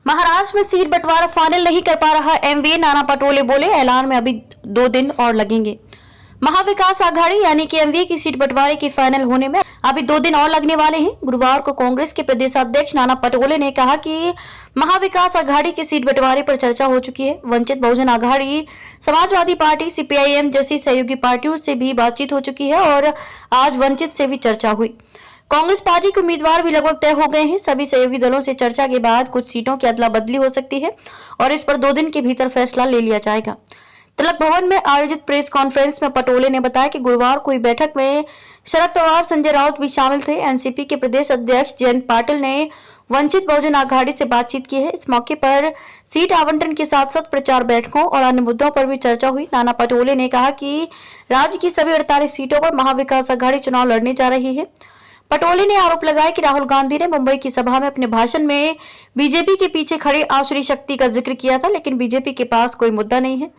महाराष्ट्र में सीट बंटवारा फाइनल नहीं कर पा रहा एमवीए, नाना पटोले बोले ऐलान में अभी 2 दिन और लगेंगे। महाविकास आघाड़ी यानी कि एमवीए की सीट बंटवारे के फाइनल होने में अभी 2 दिन और लगने वाले हैं। गुरुवार को कांग्रेस के प्रदेशाध्यक्ष नाना पटोले ने कहा कि महाविकास आघाड़ी की सीट बंटवारे पर चर्चा हो चुकी है। वंचित बहुजन आघाड़ी, समाजवादी पार्टी, सीपीआईएम जैसी सहयोगी पार्टियों से भी बातचीत हो चुकी है और आज वंचित से भी चर्चा हुई। कांग्रेस पार्टी के उम्मीदवार भी लगभग तय हो गए हैं। सभी सहयोगी दलों से चर्चा के बाद कुछ सीटों की अदला बदली हो सकती है और इस पर 2 दिन के भीतर फैसला ले लिया जाएगा। तिलक भवन में आयोजित प्रेस कॉन्फ्रेंस में पटोले ने बताया कि गुरुवार को हुई बैठक में शरद पवार, संजय राउत भी शामिल थे। एनसीपी के प्रदेश अध्यक्ष जयंत पाटिल ने वंचित बहुजन आघाड़ी से बातचीत की है। इस मौके पर सीट आवंटन के साथ साथ प्रचार बैठकों और अन्य मुद्दों पर भी चर्चा हुई। नाना पटोले ने कहा कि राज्य की सभी 48 सीटों पर महाविकास आघाड़ी चुनाव लड़ने जा रही है। पटोले ने आरोप लगाया कि राहुल गांधी ने मुंबई की सभा में अपने भाषण में बीजेपी के पीछे खड़े आसुरी शक्ति का जिक्र किया था, लेकिन बीजेपी के पास कोई मुद्दा नहीं है,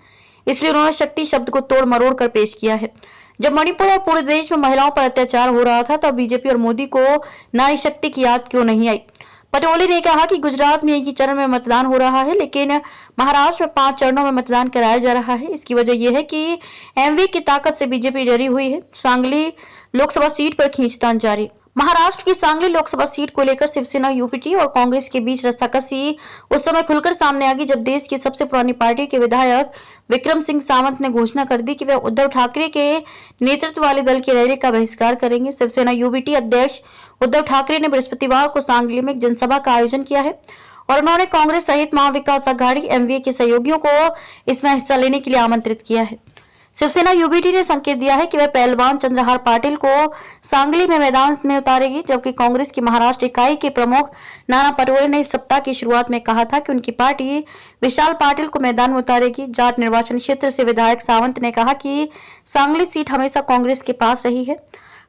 इसलिए उन्होंने शक्ति शब्द को तोड़ मरोड़ कर पेश किया है। जब मणिपुर और पूरे देश में महिलाओं पर अत्याचार हो रहा था, तब बीजेपी और मोदी को नारी शक्ति की याद क्यों नहीं आई। पटोले ने कहा कि गुजरात में एक ही चरण में मतदान हो रहा है, लेकिन महाराष्ट्र में 5 चरणों में मतदान कराया जा रहा है। इसकी वजह यह है कि एमवी की ताकत से बीजेपी डरी हुई है। सांगली लोकसभा सीट पर खींचतान जारी। महाराष्ट्र की सांगली लोकसभा सीट को लेकर शिवसेना, यूपीटी और कांग्रेस के बीच रस्साकसी उस समय खुलकर सामने आ गई जब देश की सबसे पुरानी पार्टी के विधायक विक्रम सिंह सावंत ने घोषणा कर दी कि वे उद्धव ठाकरे के नेतृत्व वाले दल की रैली का बहिष्कार करेंगे। शिवसेना यूपीटी अध्यक्ष उद्धव ठाकरे ने बृहस्पतिवार को सांगली में एक जनसभा का आयोजन किया है और उन्होंने कांग्रेस सहित महाविकास आघाड़ी एमवीए के सहयोगियों को इसमें हिस्सा लेने के लिए आमंत्रित किया है। शिवसेना यूबीटी ने संकेत दिया है कि वह पहलवान चंद्रहार पाटिल को सांगली में मैदान में उतारेगी, जबकि कांग्रेस की महाराष्ट्र इकाई के प्रमुख नाना पटोले ने इस सप्ताह की शुरुआत में कहा था कि उनकी पार्टी विशाल पाटिल को मैदान में उतारेगी। जाट निर्वाचन क्षेत्र से विधायक सावंत ने कहा कि सांगली सीट हमेशा कांग्रेस के पास रही है।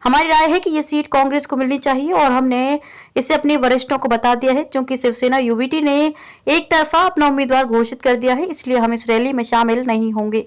हमारी राय है कि ये सीट कांग्रेस को मिलनी चाहिए और हमने इसे अपने वरिष्ठों को बता दिया है। क्योंकि शिवसेना यूबीटी ने एक तरफा अपना उम्मीदवार घोषित कर दिया है, इसलिए हम इस रैली में शामिल नहीं होंगे।